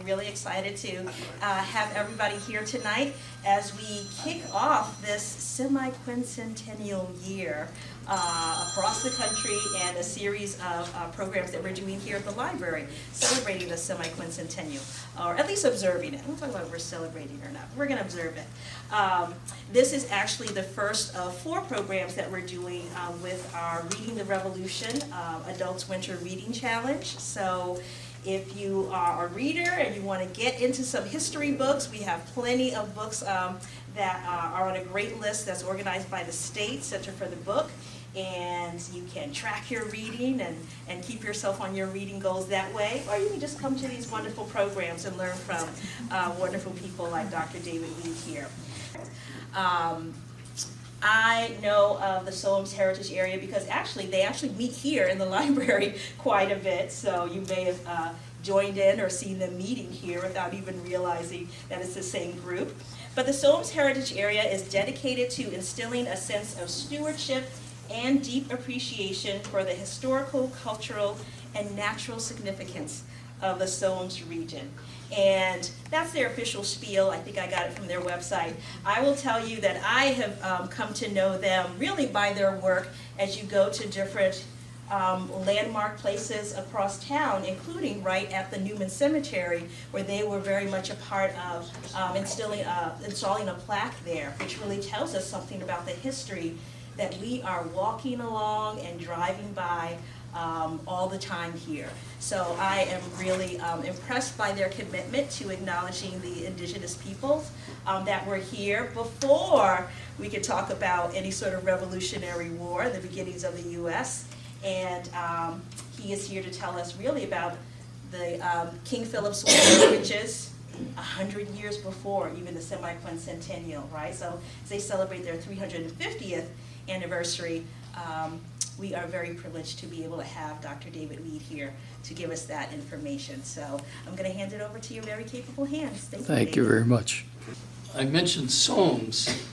am really excited to have everybody here tonight as we kick off this semi-quincentennial year across the country, and a series of programs that we're doing here at the library celebrating the semi-quincentennial, or at least observing it. I don't talk about if we're celebrating or not. We're going to observe it. This is actually the first of 4 programs that we're doing with our Reading the Revolution Adults Winter Reading Challenge. So if you are a reader and you want to get into some history books, we have plenty of books that are on a great list that's organized by the State Center for the Book. And you can track your reading and keep yourself on your reading goals that way. Or you can just come to these wonderful programs and learn from wonderful people like Dr. David Weed here. I know of the Sowams Heritage Area because they actually meet here in the library quite a bit. So you may have joined in or seen them meeting here without even realizing that it's the same group. But the Sowams Heritage Area is dedicated to instilling a sense of stewardship and deep appreciation for the historical, cultural, and natural significance of the Sowams region. And that's their official spiel. I think I got it from their website. I will tell you that I have come to know them really by their work as you go to different landmark places across town, including right at the Newman Cemetery, where they were very much a part of installing a plaque there, which really tells us something about the history that we are walking along and driving by all the time here. So I am really impressed by their commitment to acknowledging the indigenous peoples that were here before we could talk about any sort of Revolutionary War, the beginnings of the U.S. And he is here to tell us really about the King Philip's War, which is 100 years before even the semi-quincentennial, right? So as they celebrate their 350th anniversary, we are very privileged to be able to have Dr. David Weed here to give us that information. So I'm going to hand it over to your very capable hands. Thank you very much. I mentioned Sowams,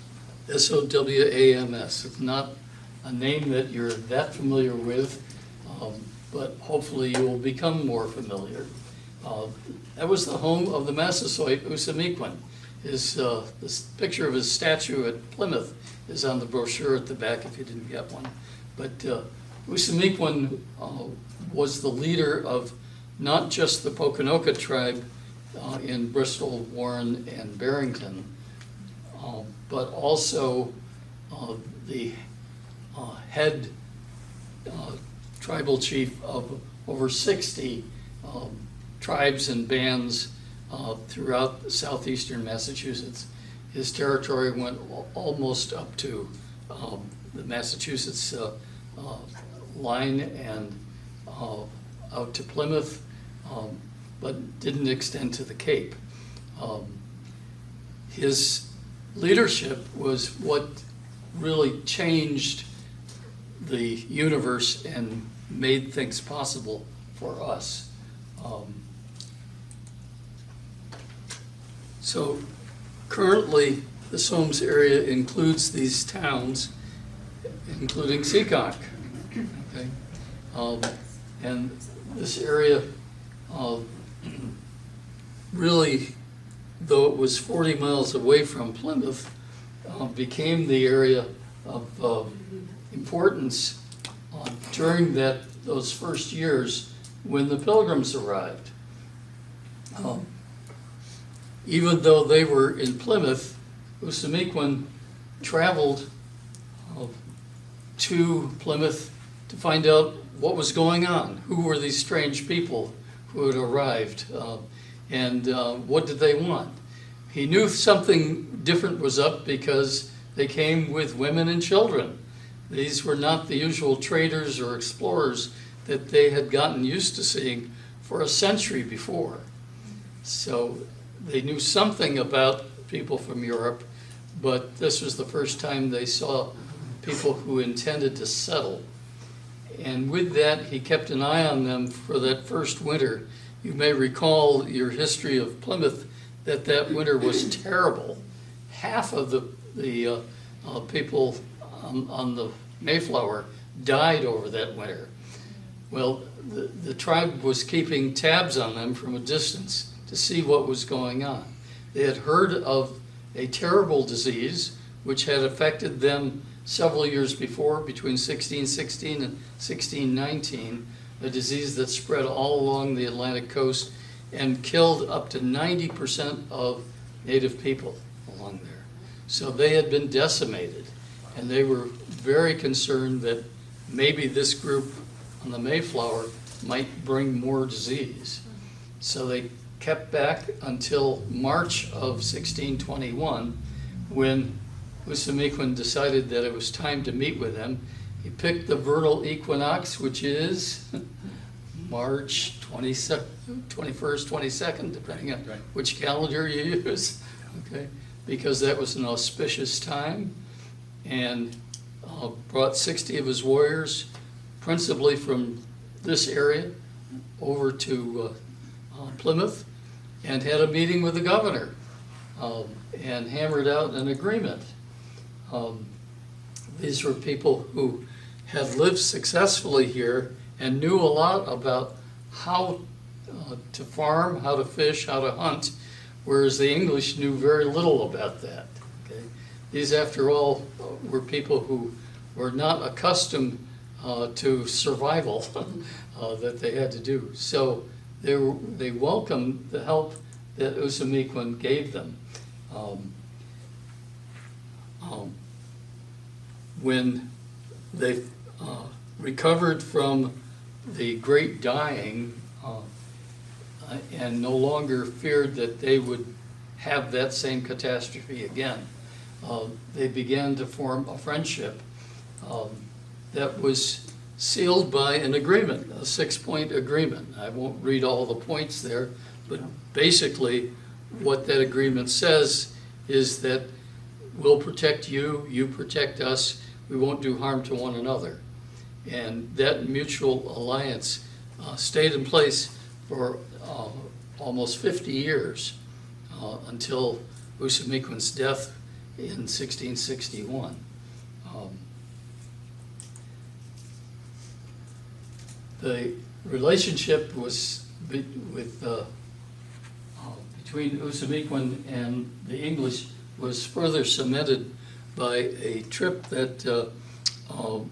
S-O-W-A-M-S. It's not a name that you're that familiar with, but hopefully you will become more familiar. That was the home of the Massasoit Usamiquan. This picture of his statue at Plymouth is on the brochure at the back if you didn't get one. But Usamiquan was the leader of not just the Pokanoket tribe in Bristol, Warren, and Barrington, but also the head tribal chief of over 60 tribes and bands throughout southeastern Massachusetts. His territory went almost up to the Massachusetts line and out to Plymouth, but didn't extend to the Cape. His leadership was what really changed the universe and made things possible for us. So currently, the Sowams area includes these towns, including Seekonk. Okay? And this area really, though it was 40 miles away from Plymouth, became the area of importance during those first years when the Pilgrims arrived. Even though they were in Plymouth, Usamiquan traveled to Plymouth to find out what was going on, who were these strange people who had arrived, and what did they want. He knew something different was up because they came with women and children. These were not the usual traders or explorers that they had gotten used to seeing for a century before. So they knew something about people from Europe, but this was the first time they saw people who intended to settle. And with that, he kept an eye on them for that first winter. You may recall your history of Plymouth, that winter was terrible. Half of the people on the Mayflower died over that winter. Well, the tribe was keeping tabs on them from a distance to see what was going on. They had heard of a terrible disease which had affected them several years before, between 1616 and 1619, a disease that spread all along the Atlantic coast and killed up to 90% of native people along there. So they had been decimated, and they were very concerned that maybe this group on the Mayflower might bring more disease. So they kept back until March of 1621, when Usamequin decided that it was time to meet with them. He picked the vernal equinox, which is March 21st, 22nd, depending on which calendar you use, okay? Because that was an auspicious time, and brought 60 of his warriors, principally from this area, over to Plymouth, and had a meeting with the governor, and hammered out an agreement. These were people who had lived successfully here and knew a lot about how to farm, how to fish, how to hunt, whereas the English knew very little about that. Okay? These, after all, were people who were not accustomed to survival that they had to do. So they welcomed the help that Usamequin gave them. When they recovered from the Great Dying and no longer feared that they would have that same catastrophe again, they began to form a friendship that was sealed by an agreement, a 6-point agreement. I won't read all the points there, but basically what that agreement says is that we'll protect you, you protect us, we won't do harm to one another. And that mutual alliance stayed in place for almost 50 years until Usamequin's death in 1661. The relationship was between Usamequin and the English was further cemented by a trip that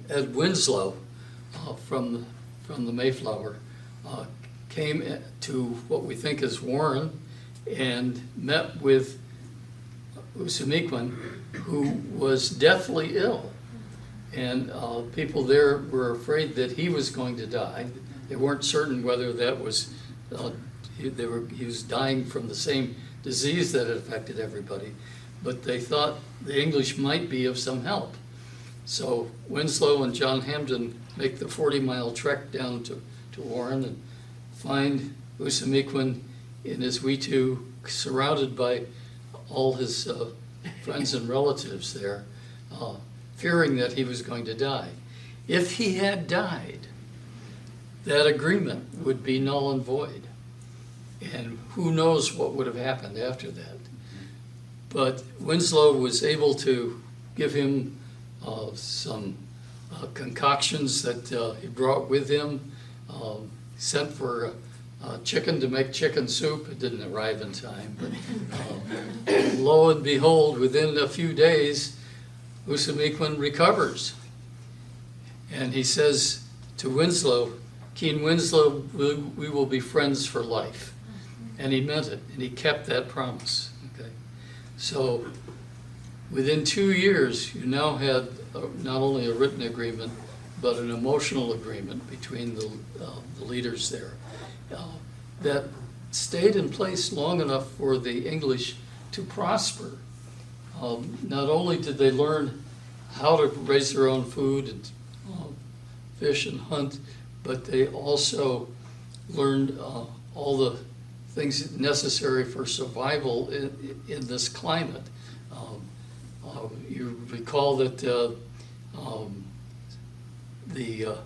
Ed Winslow from the Mayflower came to what we think is Warren and met with Usamequin, who was deathly ill. And people there were afraid that he was going to die. They weren't certain whether that was, he was dying from the same disease that had affected everybody, but they thought the English might be of some help. So Winslow and John Hampden make the 40-mile trek down to Warren and find Usamequin in his Wetu, surrounded by all his friends and relatives there, fearing that he was going to die. If he had died, that agreement would be null and void. And who knows what would have happened after that. But Winslow was able to give him some concoctions that he brought with him, sent for chicken to make chicken soup. It didn't arrive in time, but lo and behold, within a few days, Usamequin recovers. And he says to Winslow, Keen Winslow, we will be friends for life. And he meant it, and he kept that promise. Okay? So within 2 years, you now had not only a written agreement, but an emotional agreement between the leaders there that stayed in place long enough for the English to prosper. Not only did they learn how to raise their own food and fish and hunt, but they also learned all the things necessary for survival in this climate. You recall that the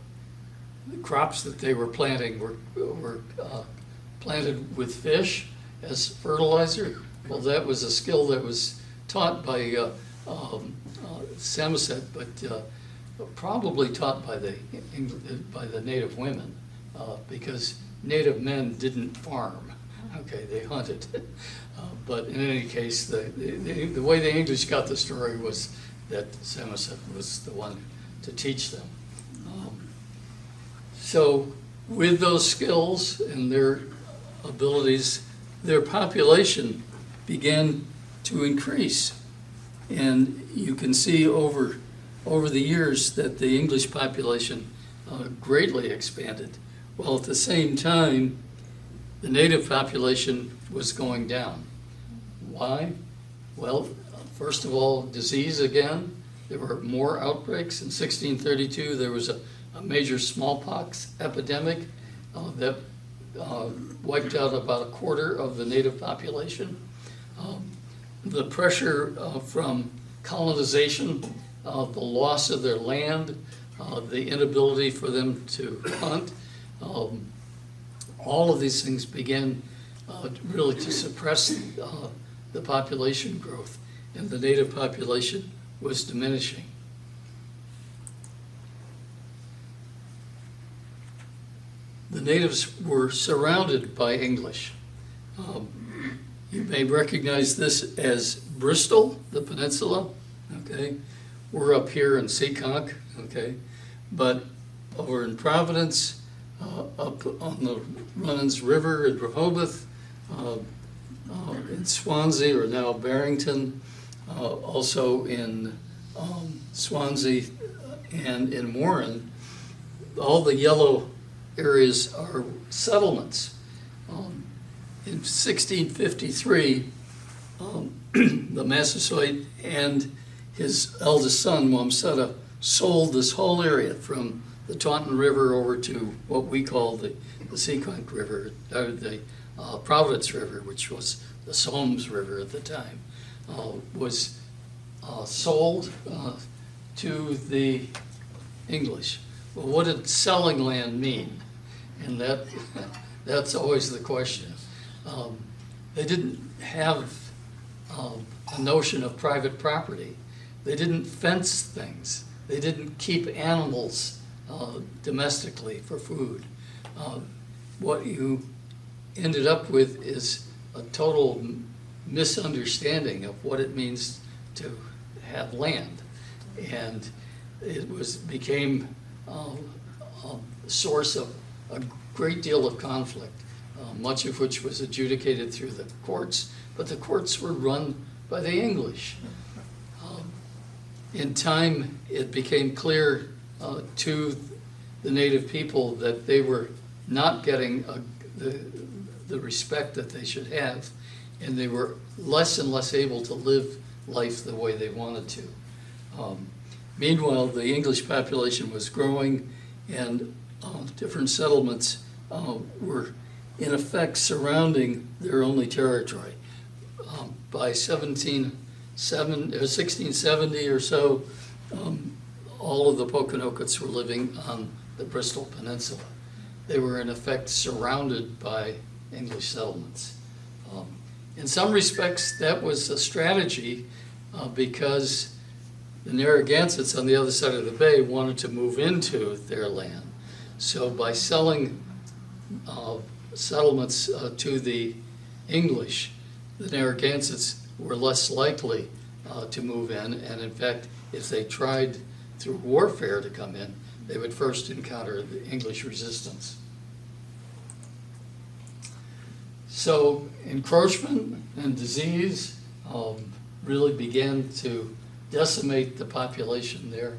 crops that they were planting were planted with fish as fertilizer. Well, that was a skill that was taught by Samoset, but probably taught by the native women, because native men didn't farm. Okay, they hunted. But in any case, the way the English got the story was that Samoset was the one to teach them. So with those skills and their abilities, their population began to increase. And you can see over the years that the English population greatly expanded, while at the same time, the native population was going down. Why? Well, first of all, disease again. There were more outbreaks. In 1632, there was a major smallpox epidemic that wiped out about a quarter of the native population. The pressure from colonization, the loss of their land, the inability for them to hunt, all of these things began really to suppress the population growth, and the native population was diminishing. The natives were surrounded by English. You may recognize this as Bristol, the peninsula, okay? We're up here in Seekonk, okay? But over in Providence, up on the Runnins River in Rehoboth, in Swansea, or now Barrington, also in Swansea and in Warren, all the yellow areas are settlements. In 1653, the Massasoit and his eldest son, Wamsutta, sold this whole area from the Taunton River over to what we call the Seekonk River, or the Providence River, which was the Sowams River at the time, was sold to the English. Well, what did selling land mean? And that's always the question. They didn't have a notion of private property. They didn't fence things. They didn't keep animals domestically for food. What you ended up with is a total misunderstanding of what it means to have land. And it became a source of a great deal of conflict, much of which was adjudicated through the courts, but the courts were run by the English. In time, it became clear to the native people that they were not getting the respect that they should have, and they were less and less able to live life the way they wanted to. Meanwhile, the English population was growing, and different settlements were in effect surrounding their only territory. By 1670 or so, all of the Poconokeets were living on the Bristol Peninsula. They were in effect surrounded by English settlements. In some respects, that was a strategy because the Narragansetts on the other side of the bay wanted to move into their land. So by selling settlements to the English, the Narragansetts were less likely to move in, and in fact, if they tried through warfare to come in, they would first encounter the English resistance. So encroachment and disease really began to decimate the population there.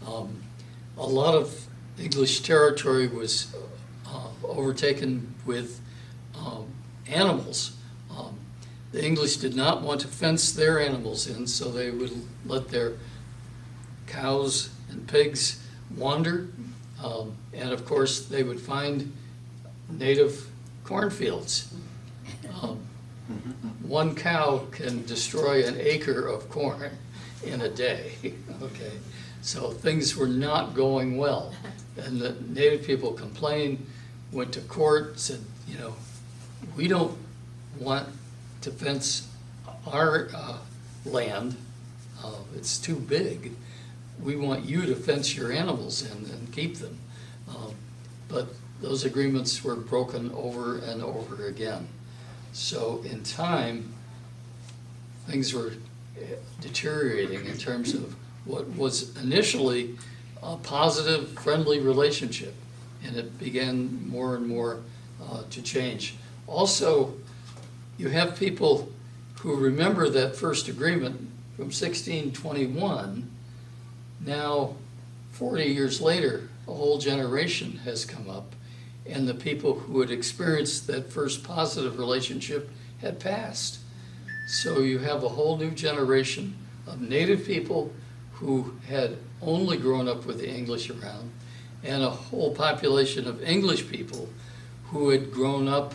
A lot of English territory was overtaken with animals. The English did not want to fence their animals in, so they would let their cows and pigs wander. And of course, they would find native cornfields. One cow can destroy an acre of corn in a day, okay? So things were not going well. And the native people complained, went to court, said, you know, we don't want to fence our land. It's too big. We want you to fence your animals in and keep them. But those agreements were broken over and over again. So in time, things were deteriorating in terms of what was initially a positive, friendly relationship, and it began more and more to change. Also, you have people who remember that first agreement from 1621. Now, 40 years later, a whole generation has come up, and the people who had experienced that first positive relationship had passed. So you have a whole new generation of Native people who had only grown up with the English around, and a whole population of English people who had grown up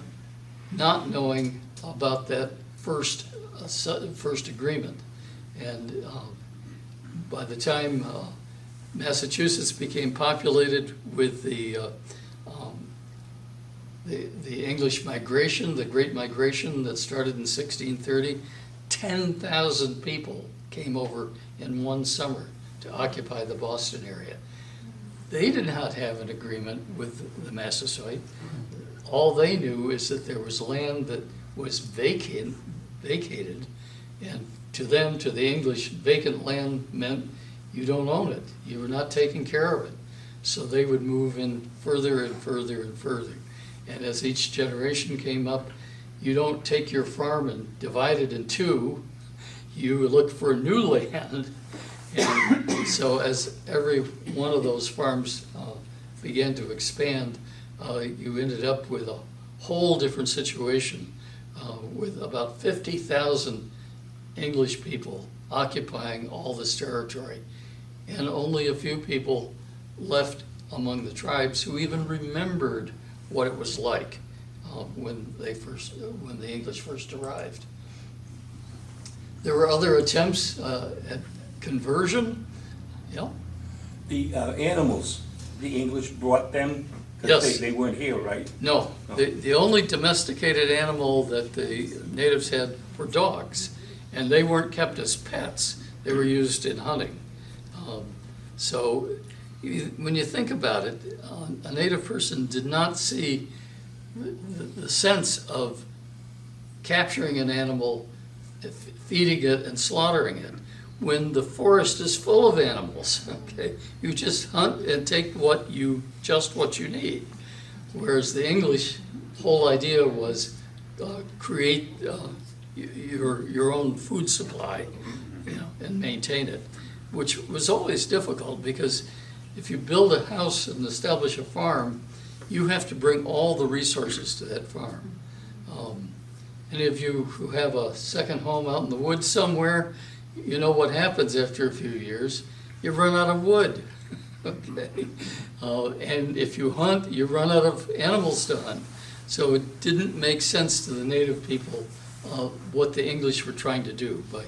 not knowing about that first agreement. And by the time Massachusetts became populated with the English migration, the Great Migration that started in 1630, 10,000 people came over in one summer to occupy the Boston area. They did not have an agreement with the Massasoit. All they knew is that there was land that was vacated, and to them, to the English, vacant land meant you don't own it. You were not taking care of it. So they would move in further and further and further. And as each generation came up, you don't take your farm and divide it in two. You look for new land. And so as every one of those farms began to expand, you ended up with a whole different situation with about 50,000 English people occupying all this territory, and only a few people left among the tribes who even remembered what it was like when the English first arrived. There were other attempts at conversion. Yeah. The animals, the English brought them, Yes. because they weren't here, right? No, the only domesticated animal that the natives had were dogs, and they weren't kept as pets. They were used in hunting. So when you think about it, a native person did not see the sense of capturing an animal, feeding it, and slaughtering it when the forest is full of animals. Okay, you just hunt and take what you need. Whereas the English whole idea was create your own food supply, and maintain it, which was always difficult because if you build a house and establish a farm, you have to bring all the resources to that farm. Any of you who have a second home out in the woods somewhere, you know what happens after a few years. You run out of wood. Okay. And if you hunt, you run out of animals to hunt. So it didn't make sense to the native people what the English were trying to do by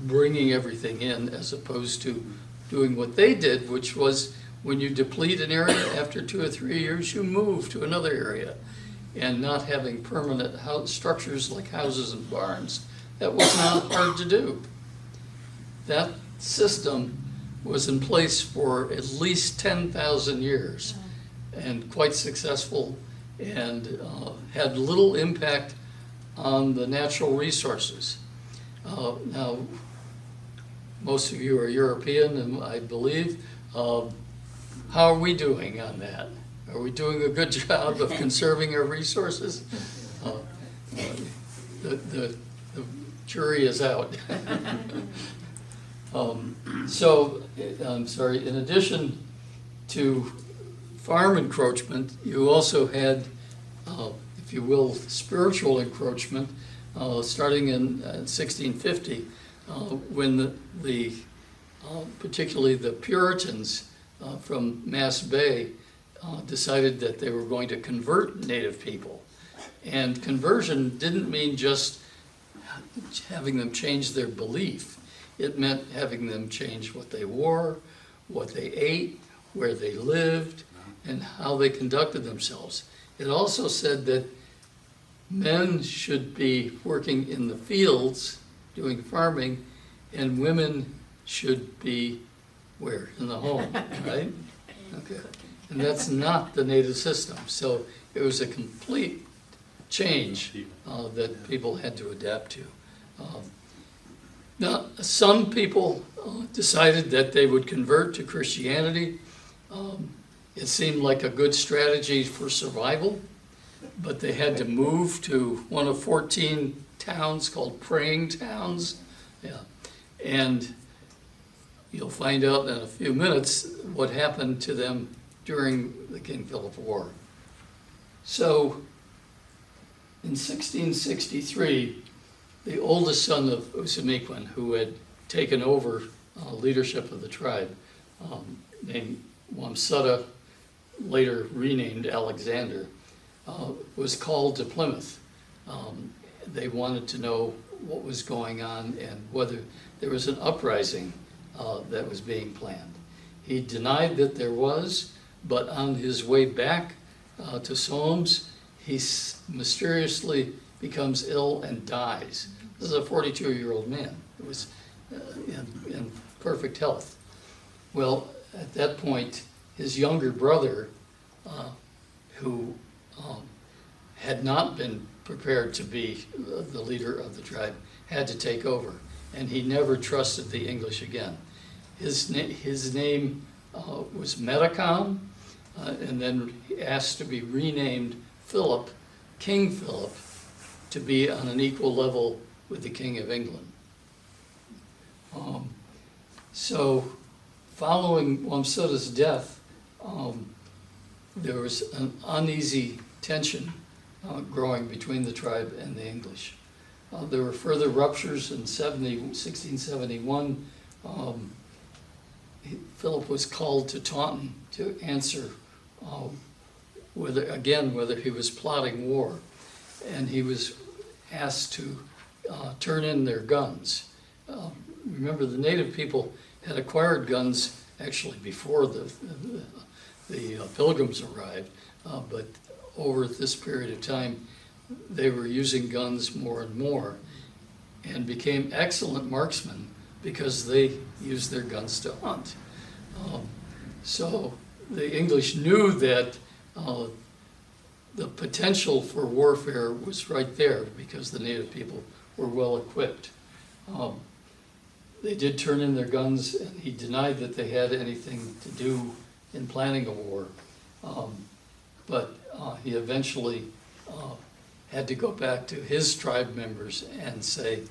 bringing everything in, as opposed to doing what they did, which was when you deplete an area after 2 or 3 years, you move to another area, and not having permanent structures like houses and barns. That was not hard to do. That system was in place for at least 10,000 years and quite successful, and had little impact on the natural resources. Now, most of you are European, and I believe, how are we doing on that? Are we doing a good job of conserving our resources? The jury is out. In addition to farm encroachment, you also had, if you will, spiritual encroachment, starting in 1650, when particularly the Puritans from Mass Bay decided that they were going to convert native people. And conversion didn't mean just having them change their belief. It meant having them change what they wore, what they ate, where they lived, and how they conducted themselves. It also said that men should be working in the fields, doing farming, and women should be where? In the home, right? Okay. And that's not the native system. So it was a complete change that people had to adapt to. Now, some people decided that they would convert to Christianity. It seemed like a good strategy for survival, but they had to move to one of 14 towns called praying towns. Yeah. And you'll find out in a few minutes what happened to them during the King Philip War. So, in 1663, the oldest son of Usamequin, who had taken over leadership of the tribe, named Wamsutta, later renamed Alexander, was called to Plymouth. They wanted to know what was going on and whether there was an uprising that was being planned. He denied that there was, but on his way back to Sowams, he mysteriously becomes ill and dies. This is a 42-year-old man who was in perfect health. Well, at that point, his younger brother, who had not been prepared to be the leader of the tribe, had to take over, and he never trusted the English again. His name was Metacom, and then asked to be renamed Philip, King Philip, to be on an equal level with the King of England. So following Wamsutta's death, there was an uneasy tension growing between the tribe and the English. There were further ruptures in 1671. Philip was called to Taunton to answer whether he was plotting war, and he was asked to turn in their guns. Remember, the native people had acquired guns actually before the pilgrims arrived, but over this period of time, they were using guns more and more and became excellent marksmen because they used their guns to hunt. So the English knew that the potential for warfare was right there because the native people were well equipped. They did turn in their guns, and he denied that they had anything to do in planning a war. But he eventually had to go back to his tribe members and say,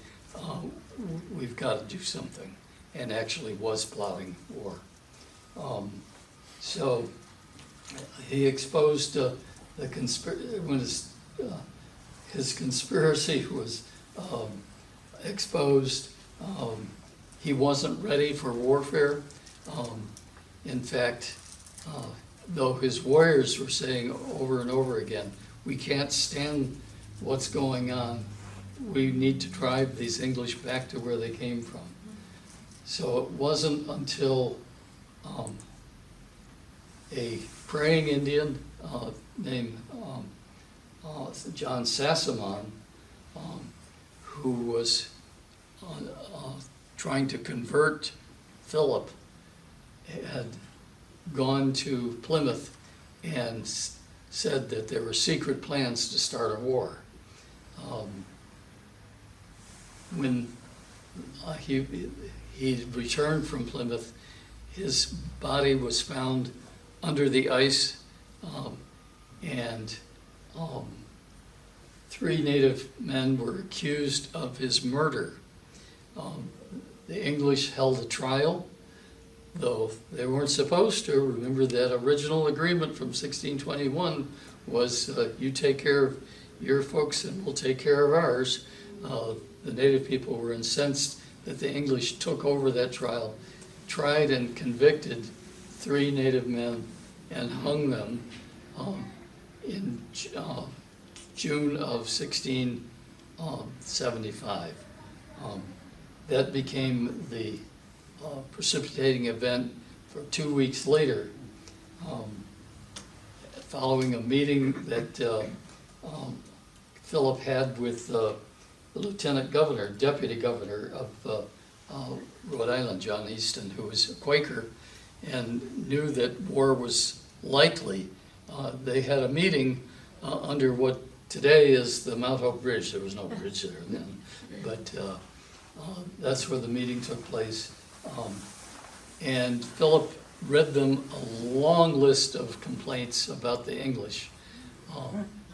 we've got to do something, and actually was plotting war. So he exposed when his conspiracy was exposed, he wasn't ready for warfare. In fact, though his warriors were saying over and over again, we can't stand what's going on. We need to drive these English back to where they came from. So it wasn't until a praying Indian named John Sassamon, who was trying to convert Philip, had gone to Plymouth and said that there were secret plans to start a war. When he returned from Plymouth, his body was found under the ice, and 3 native men were accused of his murder. The English held a trial, though they weren't supposed to. Remember that original agreement from 1621 was you take care of your folks and we'll take care of ours. The native people were incensed that the English took over that trial, tried and convicted 3 native men and hung them in June of 1675. That became the precipitating event for 2 weeks later, following a meeting that Philip had with the lieutenant governor, deputy governor of Rhode Island, John Easton, who was a Quaker and knew that war was likely. They had a meeting under what today is the Mount Hope Bridge. There was no bridge there then, but that's where the meeting took place. And Philip read them a long list of complaints about the English.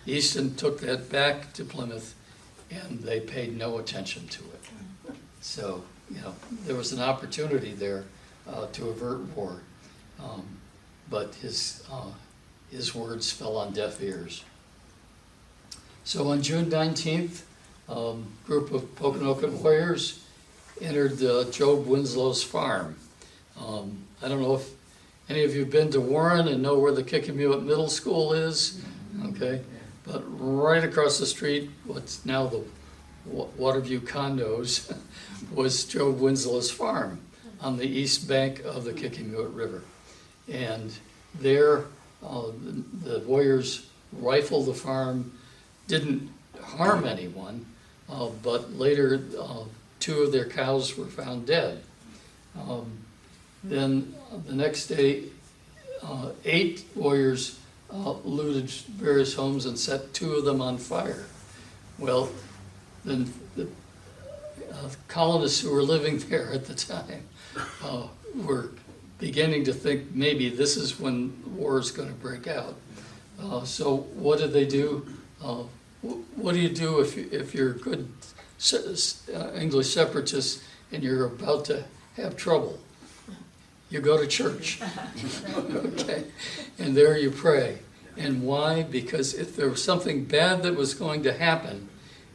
Easton took that back to Plymouth, and they paid no attention to it. So, there was an opportunity there to avert war, but his words fell on deaf ears. So on June 19th, a group of Pokanoket warriors entered Job Winslow's farm. I don't know if any of you have been to Warren and know where the Kickamuit Middle School is, okay? But right across the street, what's now the Waterview condos, was Job Winslow's farm on the east bank of the Kickamuit River. And there, the warriors rifled the farm, didn't harm anyone, but later 2 of their cows were found dead. Then the next day, 8 warriors looted various homes and set 2 of them on fire. Well, then the colonists who were living there at the time were beginning to think maybe this is when war is going to break out. So what did they do? What do you do if you're good English separatists and you're about to have trouble? You go to church, okay? And there you pray. And why? Because if there was something bad that was going to happen,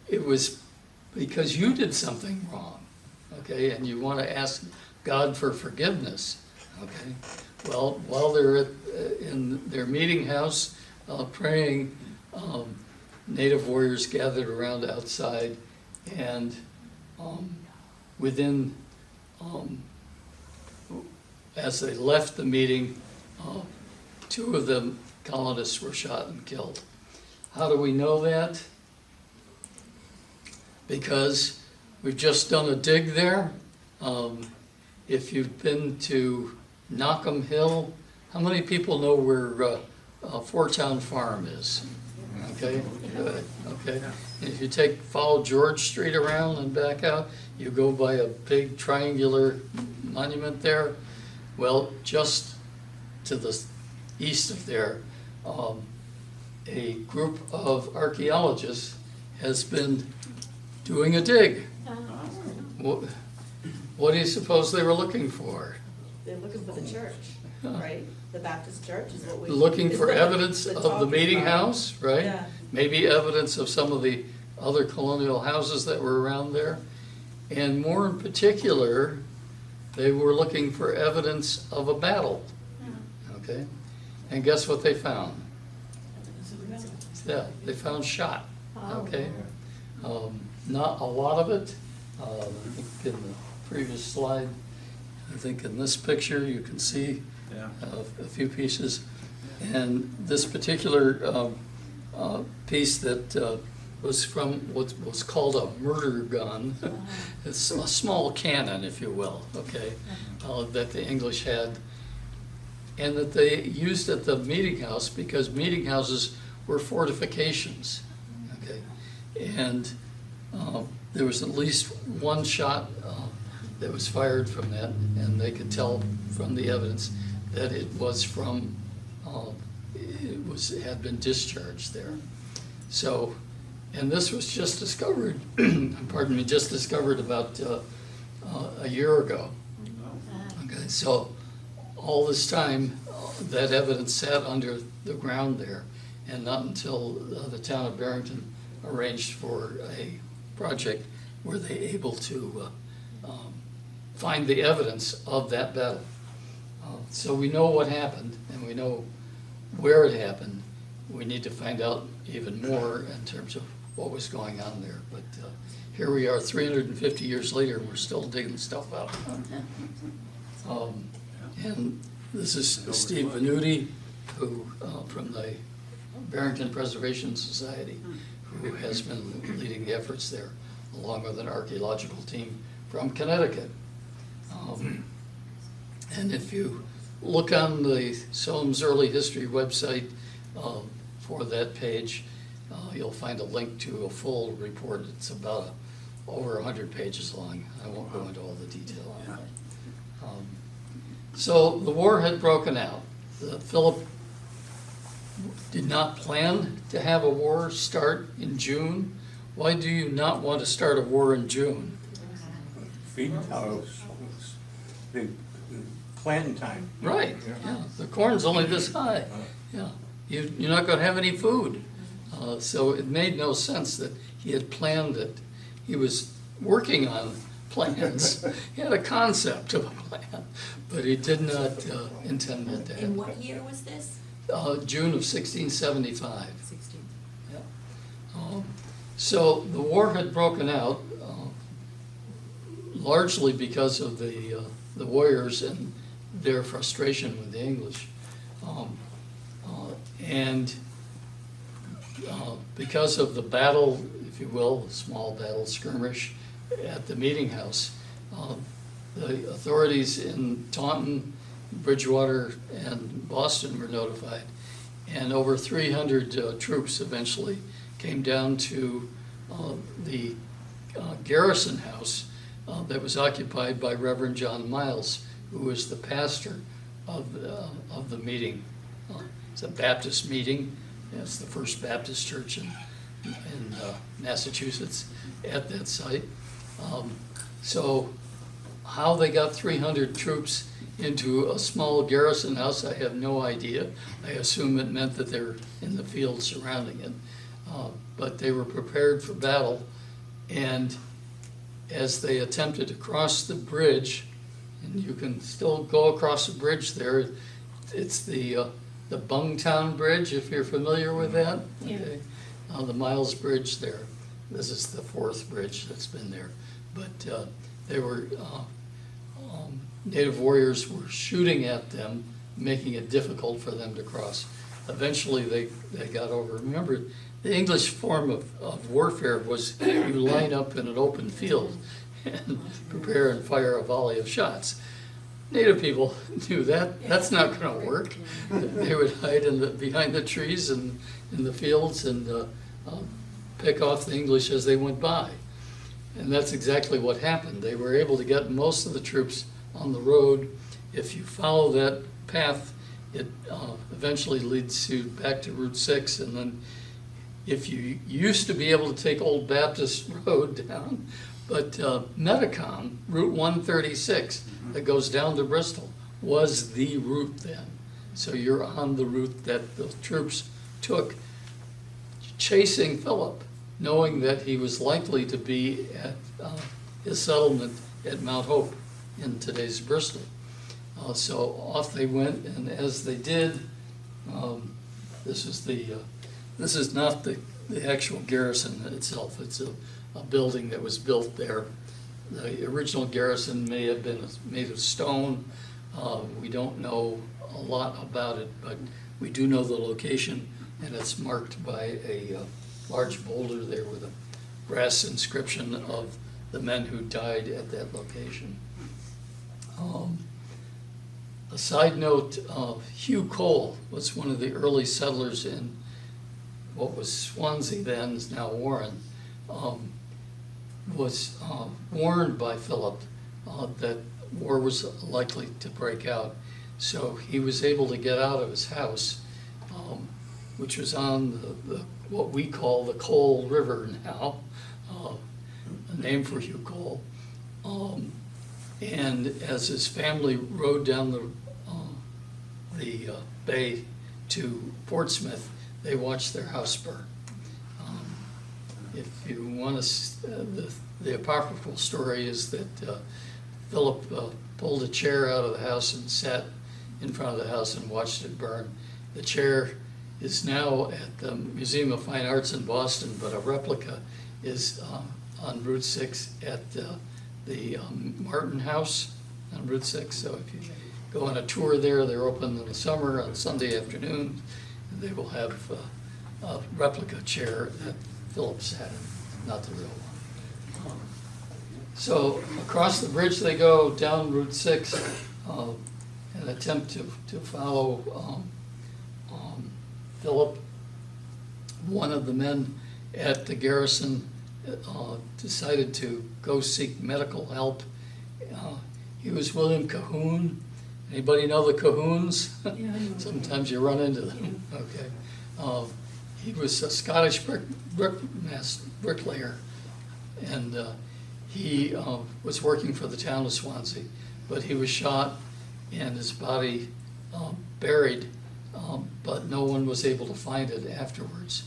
it was because you did something wrong, okay? And you want to ask God for forgiveness, okay? Well, while they're in their meeting house praying, Native warriors gathered around outside, and as they left the meeting, 2 of the colonists were shot and killed. How do we know that? Because we've just done a dig there. If you've been to Knockham Hill, how many people know where Fortown Farm is? Okay, good, okay. If you follow George Street around and back out, you go by a big triangular monument there. Well, just to the east of there, a group of archaeologists has been doing a dig. What do you suppose they were looking for? They're looking for the church, right? The Baptist church is what we. Looking for evidence of the talking meeting about. house, right? Yeah. Maybe evidence of some of the other colonial houses that were around there. And more in particular, they were looking for evidence of a battle, okay? And guess what they found? Yeah, they found shot, okay? Not a lot of it. I think in the previous slide, I think in this picture, you can see a few pieces. And this particular piece that was from what was called a murder gun. It's a small cannon, if you will, okay, that the English had, and that they used at the meeting house because meeting houses were fortifications, okay? And there was at least 1 shot that was fired from that, and they could tell from the evidence that it was from, had been discharged there. So, and this was just discovered, pardon me, just discovered about a year ago. Okay, so all this time, that evidence sat under the ground there, and not until the town of Barrington arranged for a project were they able to find the evidence of that battle. So we know what happened, and we know where it happened. We need to find out even more in terms of what was going on there. But here we are 350 years later, and we're still digging stuff out. And this is Steve Venuti, who from the Barrington Preservation Society, who has been leading the efforts there, along with an archaeological team from Connecticut. And if you look on the Sowams Early History website for that page, you'll find a link to a full report. It's about over 100 pages long. I won't go into all the detail on that. So the war had broken out. Philip did not plan to have a war start in June. Why do you not want to start a war in June? Feed the planting time. Right, yeah, the corn's only this high, yeah. You're not gonna have any food. So it made no sense that he had planned it. He was working on plans. He had a concept of a plan, but he did not intend it to In happen. what year was this? June of 1675. 16. Yeah. So the war had broken out largely because of the warriors and their frustration with the English. And because of the battle, if you will, the small battle skirmish at the meeting house, the authorities in Taunton, Bridgewater, and Boston were notified. And over 300 troops eventually came down to the garrison house that was occupied by Reverend John Miles, who was the pastor of the meeting. It's a Baptist meeting. It's the first Baptist church in Massachusetts at that site. So how they got 300 troops into a small garrison house, I have no idea. I assume it meant that they were in the field surrounding it. But they were prepared for battle, and as they attempted to cross the bridge, and you can still go across the bridge there, it's the Bungtown Bridge, if you're familiar with that. Yeah. Okay. The Miles Bridge there. This is the fourth bridge that's been there. But they were, native warriors were shooting at them, making it difficult for them to cross. Eventually they got over. Remember, the English form of warfare was you line up in an open field and prepare and fire a volley of shots. Native people knew that. That's not going to work. They would hide behind the trees and in the fields and pick off the English as they went by. And that's exactly what happened. They were able to get most of the troops on the road. If you follow that path, it eventually leads you back to Route 6. And then if you used to be able to take Old Baptist Road down, but Metacom, Route 136, that goes down to Bristol, was the route then. So you're on the route that the troops took, chasing Philip, knowing that he was likely to be at his settlement at Mount Hope in today's Bristol. So off they went, and as they did, this is not the actual garrison itself. It's a building that was built there. The original garrison may have been made of stone. We don't know a lot about it, but we do know the location, and it's marked by a large boulder there with a brass inscription of the men who died at that location. A side note, Hugh Cole was one of the early settlers in what was Swansea then, is now Warren, was warned by Philip that war was likely to break out. So he was able to get out of his house, which was on what we call the Cole River now, a name for Hugh Cole. And as his family rode down the bay to Portsmouth, they watched their house burn. If you want to, the apocryphal story is that Philip pulled a chair out of the house and sat in front of the house and watched it burn. The chair is now at the Museum of Fine Arts in Boston, but a replica is on Route 6 at the Martin House on Route 6. So if you go on a tour there, they're open in the summer on Sunday afternoon. They will have a replica chair that Philip sat in, not the real one. So across the bridge they go down Route 6 and attempt to follow Philip. one of the men at the garrison decided to go seek medical help. He was William Cahoon. Anybody know the Cahoons? Yeah, I know. Sometimes you run into them. Okay. He was a Scottish bricklayer, and he was working for the town of Swansea, but he was shot and his body buried, but no one was able to find it afterwards.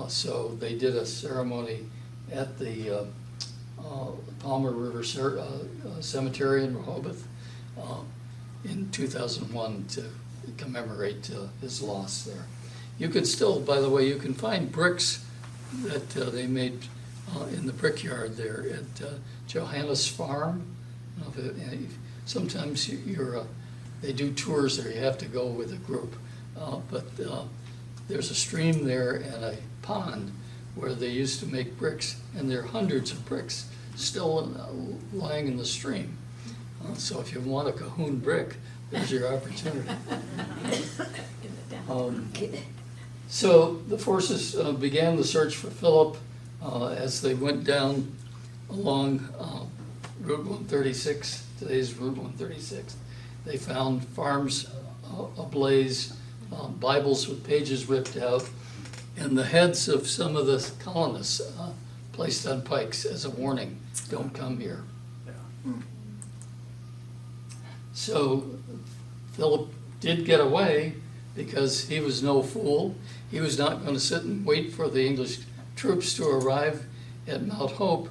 So they did a ceremony at the Palmer River Cemetery in Rehoboth in 2001 to commemorate his loss there. You could still, by the way, you can find bricks that they made in the brickyard there at Johannes Farm. Sometimes they do tours there, you have to go with a group. But there's a stream there and a pond where they used to make bricks, and there are hundreds of bricks still lying in the stream. So if you want a Cahoon brick, there's your opportunity. So the forces began the search for Philip as they went down along Route 136, today's Route 136. They found farms ablaze, Bibles with pages ripped out, and the heads of some of the colonists placed on pikes as a warning, don't come here. So Philip did get away because he was no fool. He was not going to sit and wait for the English troops to arrive at Mount Hope.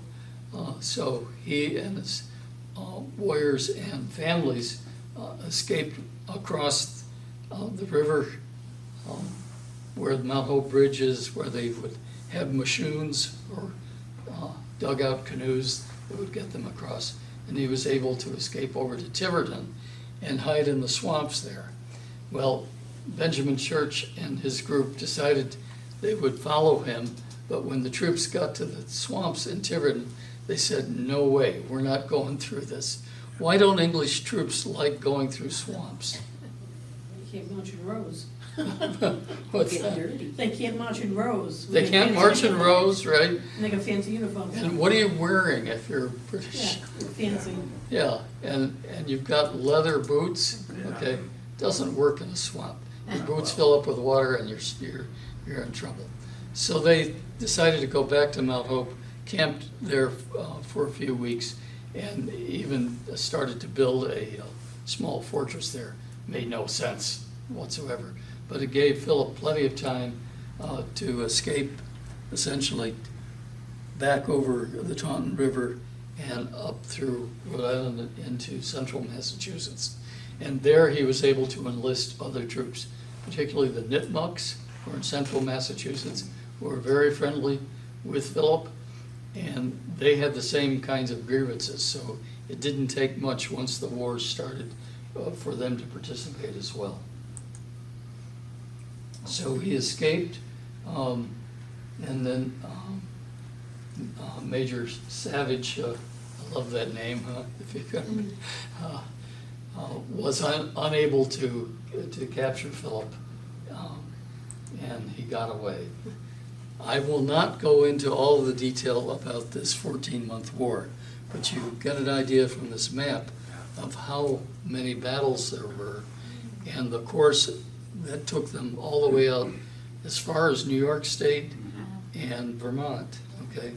So he and his warriors and families escaped across the river where the Mount Hope Bridge is, where they would have machoons or dugout canoes that would get them across. And he was able to escape over to Tiverton and hide in the swamps there. Well, Benjamin Church and his group decided they would follow him, but when the troops got to the swamps in Tiverton, they said, no way, we're not going through this. Why don't English troops like going through swamps? They can't march in rows. What's Get that? dirty. They can't march in rows. They can't march in rows, right? And they got fancy uniforms. And what are you wearing if you're British? Yeah, fancy. Yeah, and you've got leather boots, okay? Doesn't work in a swamp. Your boots fill up with water and you're in trouble. So they decided to go back to Mount Hope, camped there for a few weeks, and even started to build a small fortress there. Made no sense whatsoever, but it gave Philip plenty of time to escape, essentially back over the Taunton River and up through Rhode Island into central Massachusetts. And there he was able to enlist other troops, particularly the Nipmucks, who are in central Massachusetts, who were very friendly with Philip, and they had the same kinds of grievances. So it didn't take much once the war started for them to participate as well. So he escaped, and then Major Savage, I love that name, if you could, was unable to capture Philip, and he got away. I will not go into all the detail about this 14-month war, but you get an idea from this map of how many battles there were and the course that took them all the way out as far as New York State and Vermont, okay?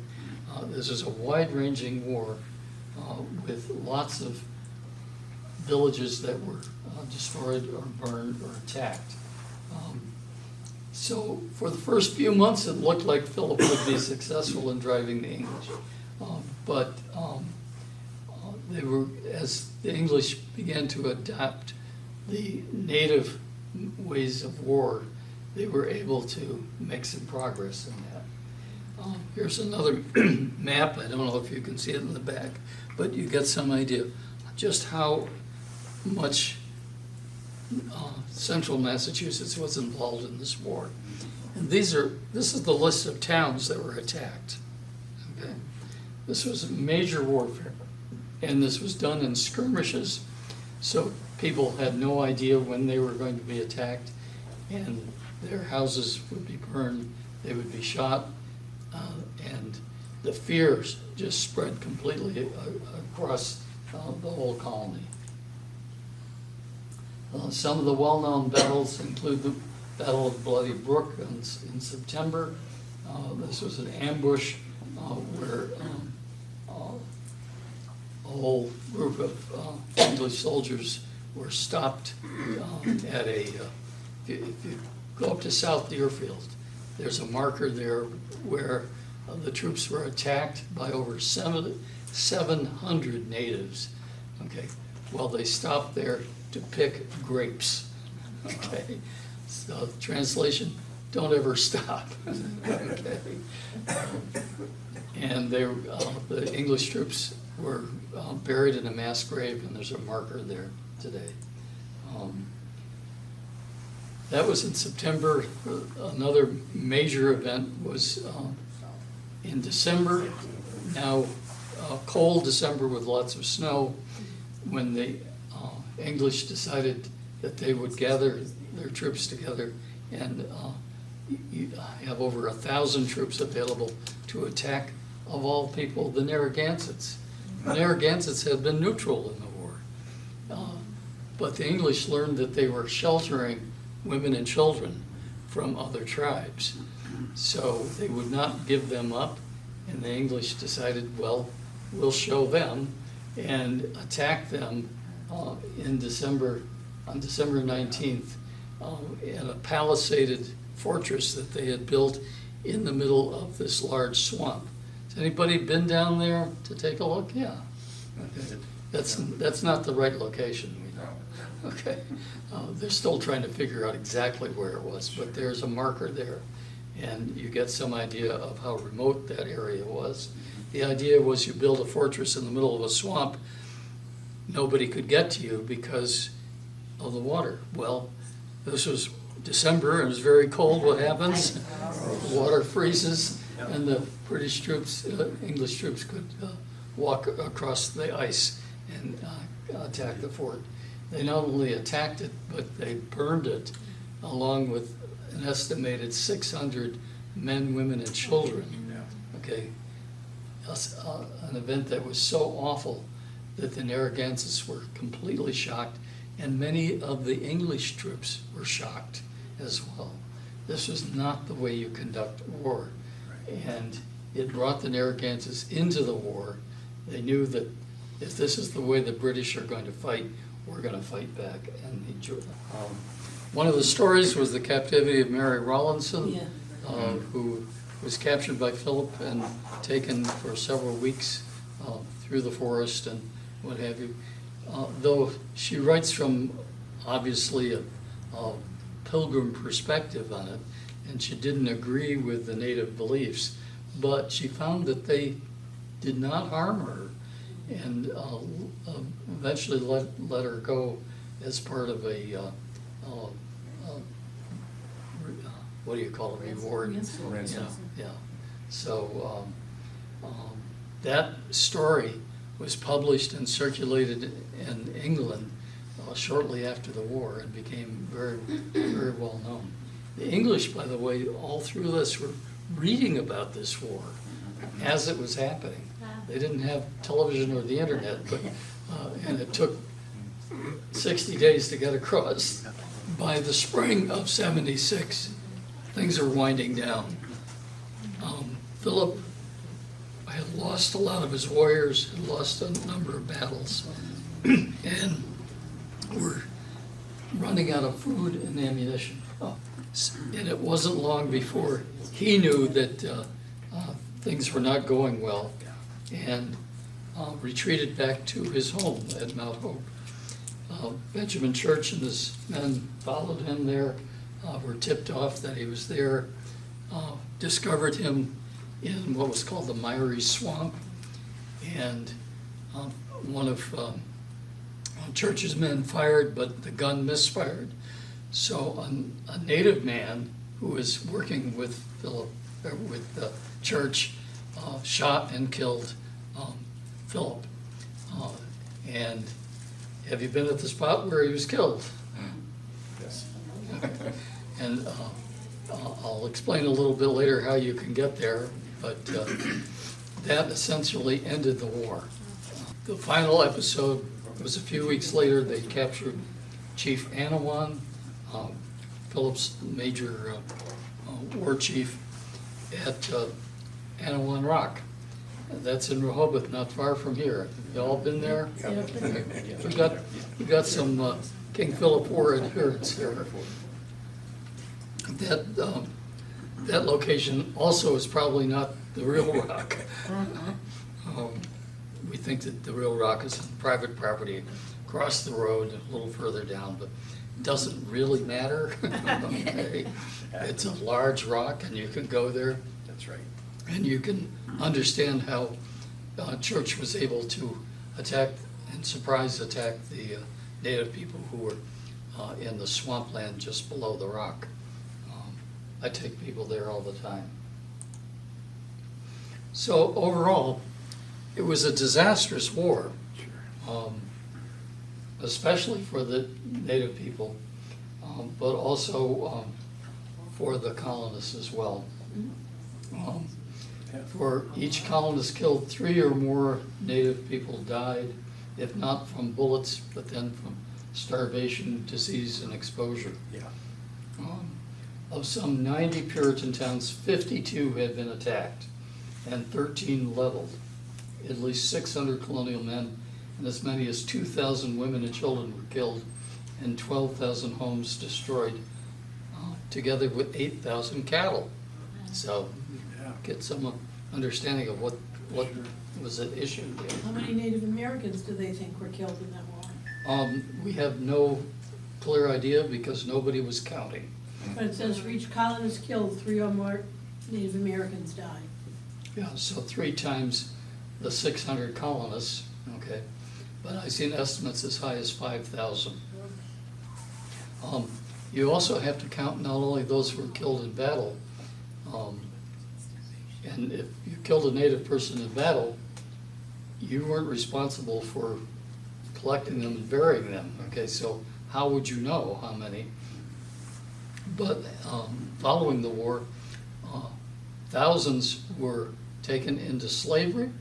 This is a wide-ranging war with lots of villages that were destroyed or burned or attacked. So for the first few months, it looked like Philip would be successful in driving the English. But they were, as the English began to adopt the native ways of war, they were able to make some progress in that. Here's another map. I don't know if you can see it in the back, but you get some idea just how much central Massachusetts was involved in this war. And this is the list of towns that were attacked. Okay? This was major warfare, and this was done in skirmishes, so people had no idea when they were going to be attacked, and their houses would be burned, they would be shot, and the fears just spread completely across the whole colony. Some of the well-known battles include the Battle of Bloody Brook in September. This was an ambush where a whole group of English soldiers were stopped at a, if you go up to South Deerfield, there's a marker there where the troops were attacked by over 700 natives. Okay, well, they stopped there to pick grapes. Okay, so translation, don't ever stop. Okay. And the English troops were buried in a mass grave, and there's a marker there today. That was in September. Another major event was in December. Now, cold December with lots of snow, when the English decided that they would gather their troops together and you have over 1,000 troops available to attack, of all people, the Narragansetts. The Narragansetts had been neutral in the war, but the English learned that they were sheltering women and children from other tribes. So they would not give them up, and the English decided, well, we'll show them, and attack them on December 19th at a palisaded fortress that they had built in the middle of this large swamp. Has anybody been down there to take a look? Yeah. Okay. That's not the right location, we know. Okay. They're still trying to figure out exactly where it was, but there's a marker there, and you get some idea of how remote that area was. The idea was you build a fortress in the middle of a swamp, nobody could get to you because of the water. Well, this was December, and it was very cold. What happens? The water freezes, and the British troops, English troops could walk across the ice and attack the fort. They not only attacked it, but they burned it, along with an estimated 600 men, women, and children. Okay, an event that was so awful that the Narragansetts were completely shocked, and many of the English troops were shocked as well. This was not the way you conduct war, and it brought the Narragansetts into the war. They knew that if this is the way the British are going to fight, we're going to fight back. And one of the stories was the captivity of Mary Rawlinson, who was captured by Philip and taken for several weeks through the forest and what have you. Though she writes from obviously a pilgrim perspective on it, and she didn't agree with the native beliefs, but she found that they did not harm her, and eventually let her go as part of a what do you call it, reward? Ransom. Yeah. So that story was published and circulated in England shortly after the war, and became very, very well known. The English, by the way, all through this were reading about this war as it was happening. They didn't have television or the internet, but and it took 60 days to get across. By the spring of '76, things are winding down. Philip had lost a lot of his warriors, had lost a number of battles, and were running out of food and ammunition. And it wasn't long before he knew that things were not going well, and retreated back to his home at Mount Hope. Benjamin Church and his men followed him there, were tipped off that he was there, discovered him in what was called the Miry Swamp, and one of Church's men fired, but the gun misfired. So a native man who was working with Philip, with the Church, shot and killed Philip. And have you been at the spot where he was killed? Yes. And I'll explain a little bit later how you can get there, but that essentially ended the war. The final episode was a few weeks later. They captured Chief Anawan, Philip's major war chief at Anawan Rock. That's in Rehoboth, not far from here. You all been there? We got some King Philip War adherents here. That location also is probably not the real rock. We think that the real rock is private property across the road, a little further down, but it doesn't really matter. Okay. It's a large rock, and you can go there. That's right. And you can understand how Church was able to attack and surprise attack the native people who were in the swampland just below the rock. I take people there all the time. So overall, it was a disastrous war, especially for the native people, but also for the colonists as well. For each colonist killed, 3 or more native people died, if not from bullets, but then from starvation, disease, and exposure. Yeah. Of some 90 Puritan towns, 52 had been attacked and 13 leveled. At least 600 colonial men and as many as 2,000 women and children were killed and 12,000 homes destroyed, together with 8,000 cattle. So Yeah. get some understanding of what was at issue there. How many Native Americans do they think were killed in that war? We have no clear idea because nobody was counting. But it says for each colonist killed, 3 or more Native Americans died. Yeah, so 3 times the 600 colonists, okay, but I've seen estimates as high as 5,000. You also have to count not only those who were killed in battle, and if you killed a native person in battle, you weren't responsible for collecting them and burying them, okay, so how would you know how many? But following the war, thousands were taken into slavery,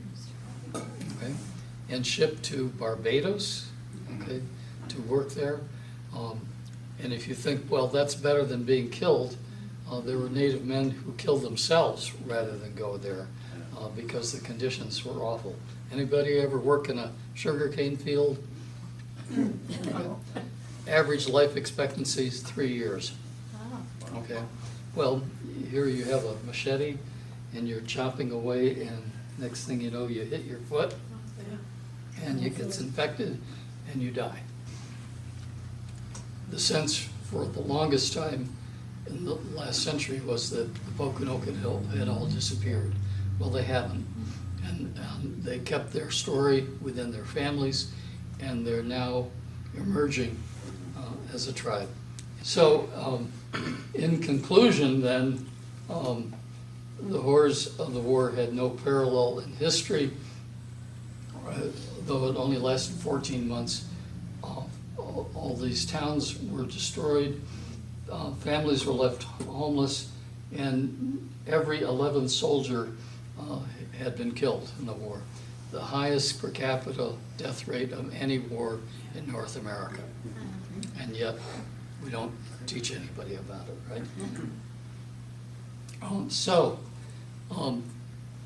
okay, and shipped to Barbados, okay, to work there. And if you think, well, that's better than being killed, there were native men who killed themselves rather than go there because the conditions were awful. Anybody ever work in a sugarcane field? Average life expectancy is 3 years. Okay, well, here you have a machete and you're chopping away, and next thing you know, you hit your foot and it gets infected and you die. The sense for the longest time in the last century was that the Pokanoket had all disappeared. Well, they haven't. And they kept their story within their families, and they're now emerging as a tribe. So, in conclusion then, the horrors of the war had no parallel in history, though it only lasted 14 months. All these towns were destroyed, families were left homeless, and every 11th soldier had been killed in the war. The highest per capita death rate of any war in North America. And yet, we don't teach anybody about it, right?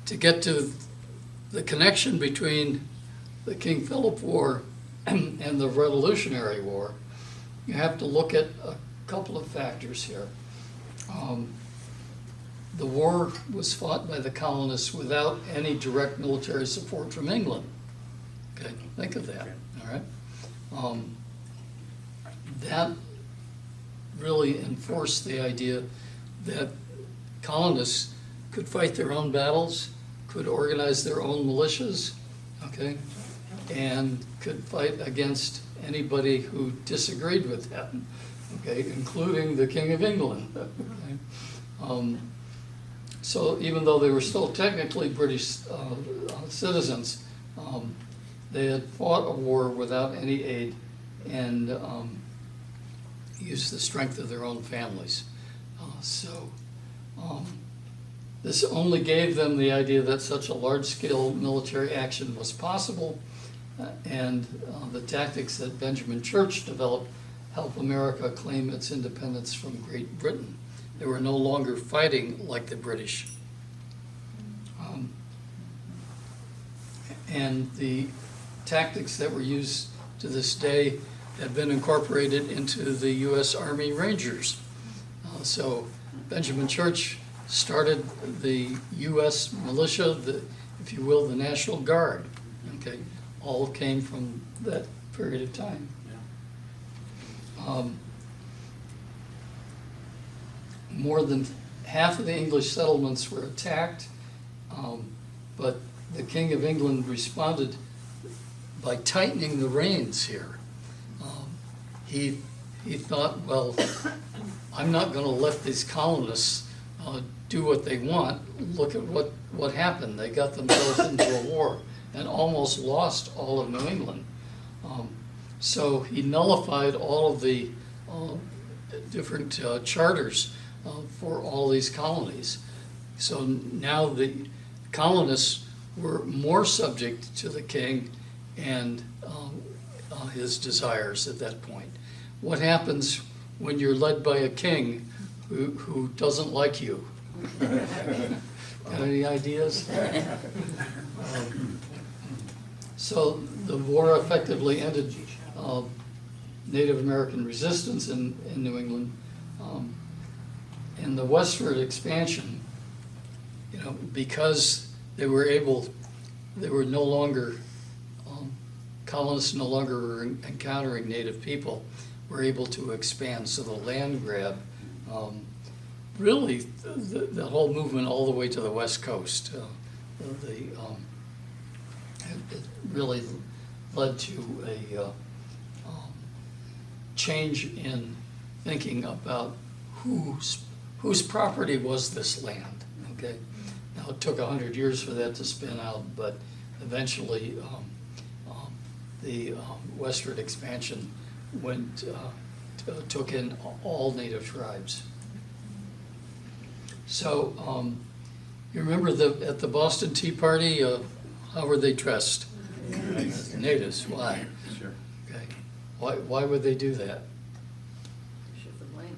To get to the connection between the King Philip War and the Revolutionary War, you have to look at a couple of factors here. The war was fought by the colonists without any direct military support from England. Okay, think of that, all right? That really enforced the idea that colonists could fight their own battles, could organize their own militias, okay, and could fight against anybody who disagreed with them, okay, including the King of England. Okay? So even though they were still technically British citizens, they had fought a war without any aid and used the strength of their own families. This only gave them the idea that such a large-scale military action was possible, and the tactics that Benjamin Church developed helped America claim its independence from Great Britain. They were no longer fighting like the British. And the tactics that were used to this day have been incorporated into the U.S. Army Rangers. So Benjamin Church started the U.S. militia, if you will, the National Guard. Okay, all came from that period of time. More than half of the English settlements were attacked, but the King of England responded by tightening the reins here. He thought, well, I'm not going to let these colonists do what they want. Look at what happened. They got themselves into a war and almost lost all of New England. So he nullified all of the different charters for all these colonies. So now the colonists were more subject to the king and his desires at that point. What happens when you're led by a king who doesn't like you? Got any ideas? So the war effectively ended Native American resistance in New England. And the westward expansion, because they were no longer, colonists no longer were encountering native people, were able to expand. So the land grab, really, the whole movement all the way to the West Coast, it really led to a change in thinking about whose property was this land, okay? Now, it took 100 years for that to spin out, but eventually the westward expansion took in all native tribes. So you remember at the Boston Tea Party, how were they dressed? Natives. Why? Sure. Okay. Why would they do that? Shift the blame.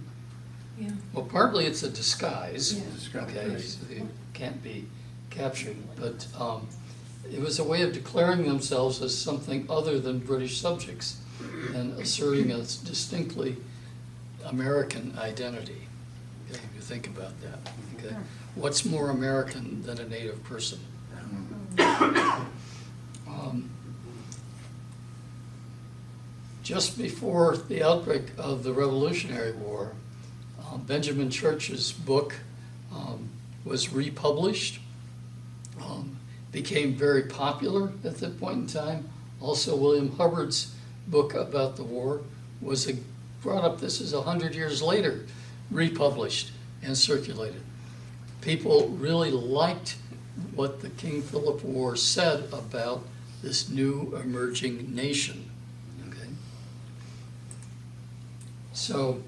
Yeah. Well, partly it's a disguise. Yeah. Disguise, Okay, right. so you can't be captured, but it was a way of declaring themselves as something other than British subjects and asserting a distinctly American identity. Okay, if you think about that. Okay, what's more American than a native person? Just before the outbreak of the Revolutionary War, Benjamin Church's book was republished, became very popular at that point in time. Also, William Hubbard's book about the war was brought up, this is 100 years later, republished and circulated. People really liked what the King Philip War said about this new emerging nation. Okay? So,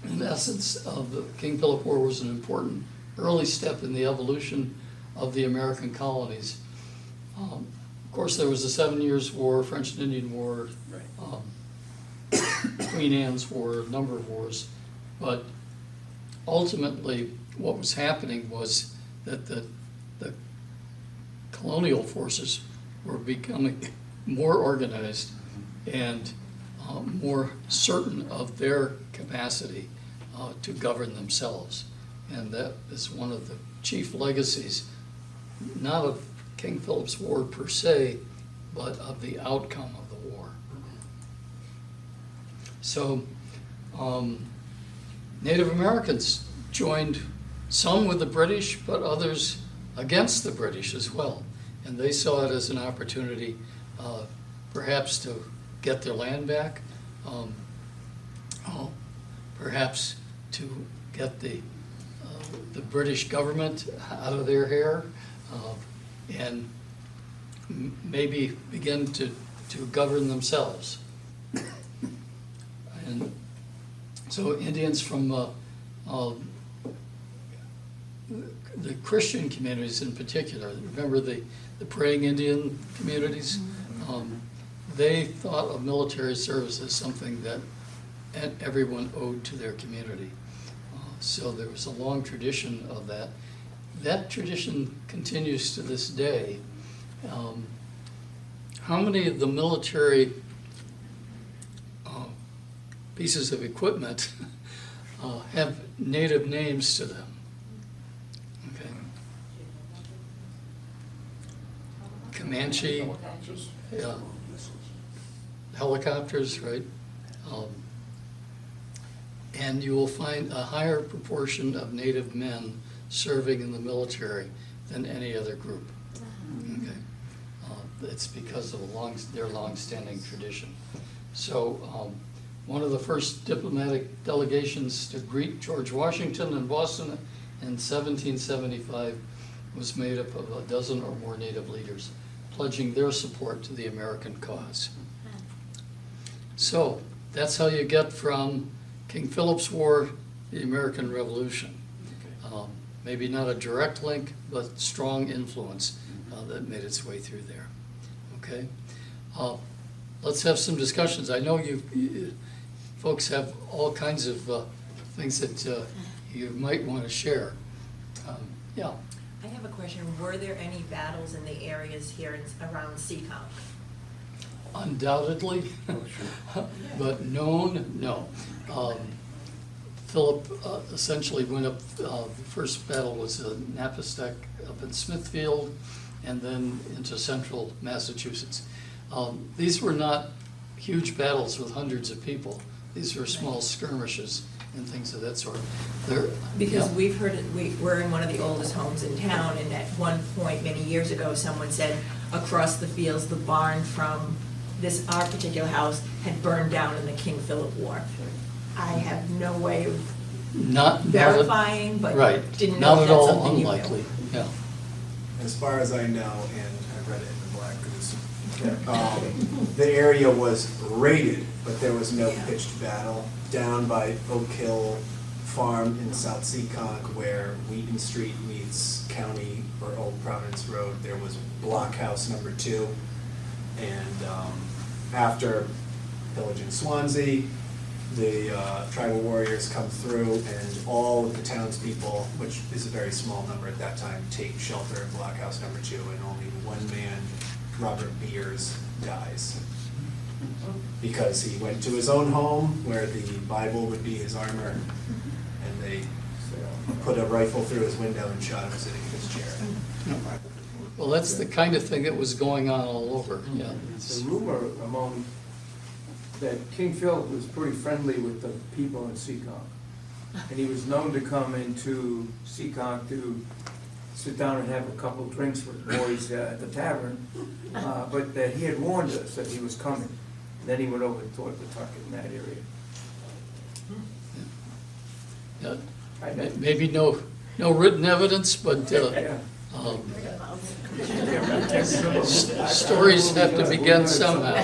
in essence, the King Philip War was an important early step in the evolution of the American colonies. Of course, there was the 7 Years' War, French and Indian War, Queen Anne's War, a number of wars, but ultimately what was happening was that the colonial forces were becoming more organized and more certain of their capacity to govern themselves. And that is one of the chief legacies, not of King Philip's War per se, but of the outcome of the war. So Native Americans joined, some with the British, but others against the British as well. And they saw it as an opportunity perhaps to get their land back, perhaps to get the British government out of their hair, and maybe begin to govern themselves. And so Indians from the Christian communities in particular, remember the praying Indian communities? They thought of military service as something that everyone owed to their community. So there was a long tradition of that. That tradition continues to this day. How many of the military pieces of equipment have native names to them? Okay. Comanche, yeah. Helicopters, right? And you will find a higher proportion of native men serving in the military than any other group. Okay. It's because of their long-standing tradition. So one of the first diplomatic delegations to greet George Washington in Boston in 1775 was made up of a dozen or more native leaders, pledging their support to the American cause. So that's how you get from King Philip's War, the American Revolution. Maybe not a direct link, but strong influence that made its way through there. Okay? Let's have some discussions. I know you folks have all kinds of things that you might want to share. Yeah. I have a question. Were there any battles in the areas here around Seekonk? Undoubtedly, but known, no. Philip essentially went up, the first battle was Napastack up in Smithfield, and then into central Massachusetts. These were not huge battles with hundreds of people. These were small skirmishes and things of that sort. Because we've heard, we're in one of the oldest homes in town, and at one point, many years ago, someone said across the fields, the barn from our particular house had burned down in the King Philip War. I have no way of verifying, but right. didn't know Not if at that's all something you knew. unlikely, yeah. As far as I know, and I read it in the Black Goose, the area was raided, but there was no pitched battle. Down by Oak Hill Farm in South Seekonk, where Wheaton Street meets County or Old Providence Road, there was Blockhouse number 2. And after pillaging Swansea, the tribal warriors come through, and all of the townspeople, which is a very small number at that time, take shelter at Blockhouse number 2, and only one man, Robert Beers, dies. Because he went to his own home, where the Bible would be his armor, and they put a rifle through his window and shot him sitting in his chair. Well, that's the kind of thing that was going on all over, yeah. It's a rumor among that King Philip was pretty friendly with the people in Seekonk. And he was known to come into Seekonk to sit down and have a couple of drinks with boys at the tavern, but that he had warned us that he was coming. And then he went over toward Pawtucket in that area. Yeah. Maybe no written evidence, but Yeah. stories have to begin somehow.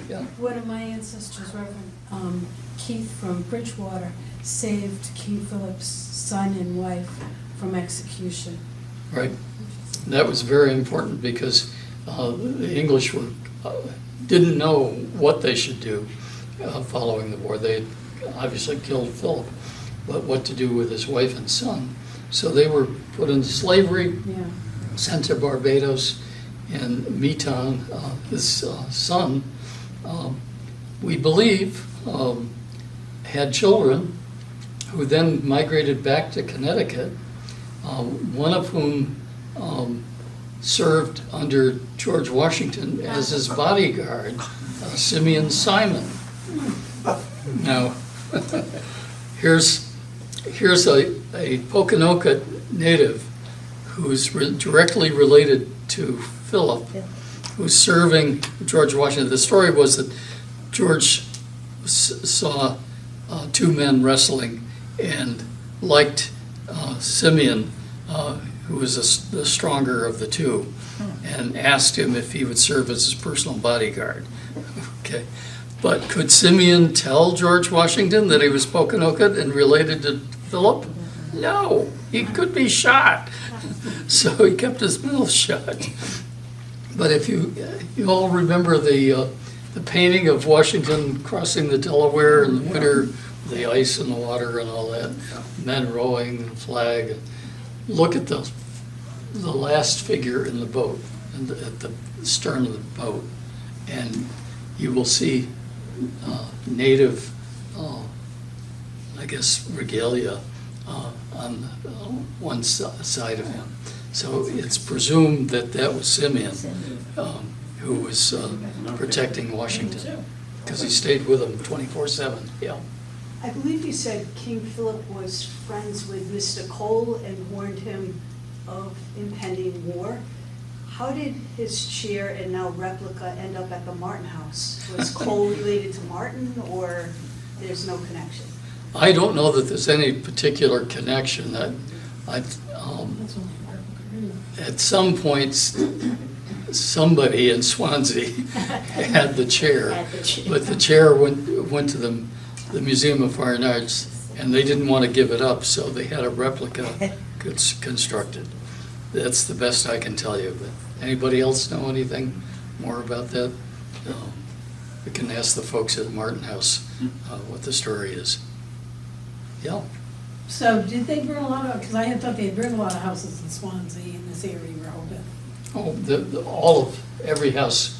Yeah. One of my ancestors, Reverend Keith from Bridgewater, saved King Philip's son and wife from execution. Right. That was very important because the English didn't know what they should do following the war. They obviously killed Philip, but what to do with his wife and son. So they were put into slavery, Yeah. sent to Barbados, and Meton, his son, we believe, had children who then migrated back to Connecticut, one of whom served under George Washington as his bodyguard, Simeon Simon. Now, here's a Poconoket native who's directly related to Philip, who's serving George Washington. The story was that George saw two men wrestling and liked Simeon, who was the stronger of the two, and asked him if he would serve as his personal bodyguard. Okay, but could Simeon tell George Washington that he was Poconoket and related to Philip? No, he could be shot. So he kept his mouth shut. But if you all remember the painting of Washington crossing the Delaware in the winter, the ice and the water and all that, men rowing the flag, look at the last figure in the boat, at the stern of the boat, and you will see native, I guess, regalia on one side of him. So it's presumed that that was Simeon, who was protecting Washington, because he stayed with him 24/7, yeah. I believe you said King Philip was friends with Mr. Cole and warned him of impending war. How did his chair and now replica end up at the Martin House? Was Cole related to Martin, or there's no connection? I don't know that there's any particular connection. At some points, somebody in Swansea had the chair, but the chair went to the Museum of Fine Arts, and they didn't want to give it up, so they had a replica constructed. That's the best I can tell you. But anybody else know anything more about that? We can ask the folks at Martin House what the story is. Yeah. So did they burn a lot of, because I had thought they'd burn a lot of houses in Swansea in this area, Rehoboth. Oh, all of, every house.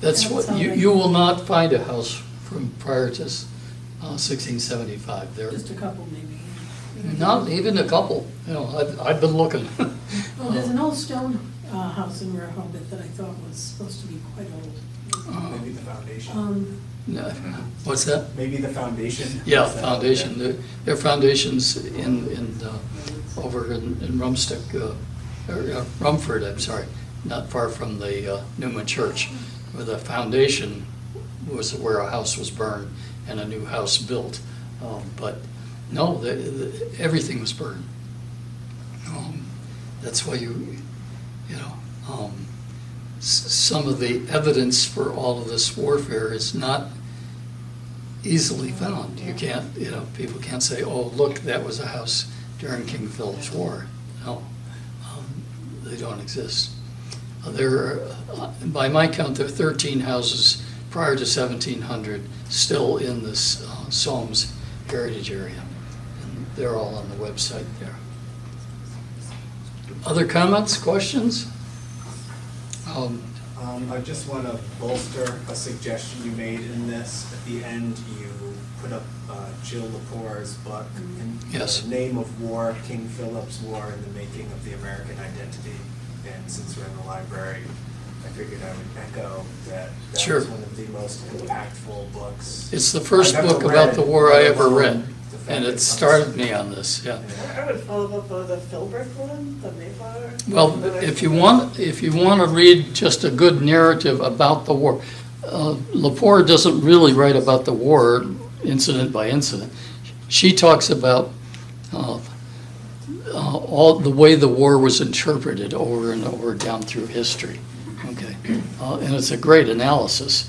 That's what, you will not find a house from prior to 1675. There, Just a couple maybe. not even a couple, I've been looking. Well, there's an old stone house in Rehoboth that I thought was supposed to be quite old. Maybe the foundation. No, what's that? Maybe the foundation. Yeah, foundation. Their foundations over in Rumford, I'm sorry, not far from the Newman Church, where the foundation was where a house was burned and a new house built. But no, everything was burned. That's why some of the evidence for all of this warfare is not easily found. You can't, people can't say, oh, look, that was a house during King Philip's War. No, they don't exist. By my count, there are 13 houses prior to 1700 still in this Sowams Heritage Area. And they're all on the website there. Other comments, questions? I just want to bolster a suggestion you made in this. At the end, you put up Jill Lepore's book, Yes. The Name of War, King Philip's War and the Making of the American Identity. And since we're in the library, I figured I would echo that Sure. was one of the most impactful books. It's the first I've ever book about read, the war I let ever alone read, the fact and that it comes- started me on this, yeah. I would follow up on the Philbrick one, the Mayflower. Well, if you want to read just a good narrative about the war, Lepore doesn't really write about the war incident by incident. She talks about all the way the war was interpreted over and over down through history. Okay, and it's a great analysis.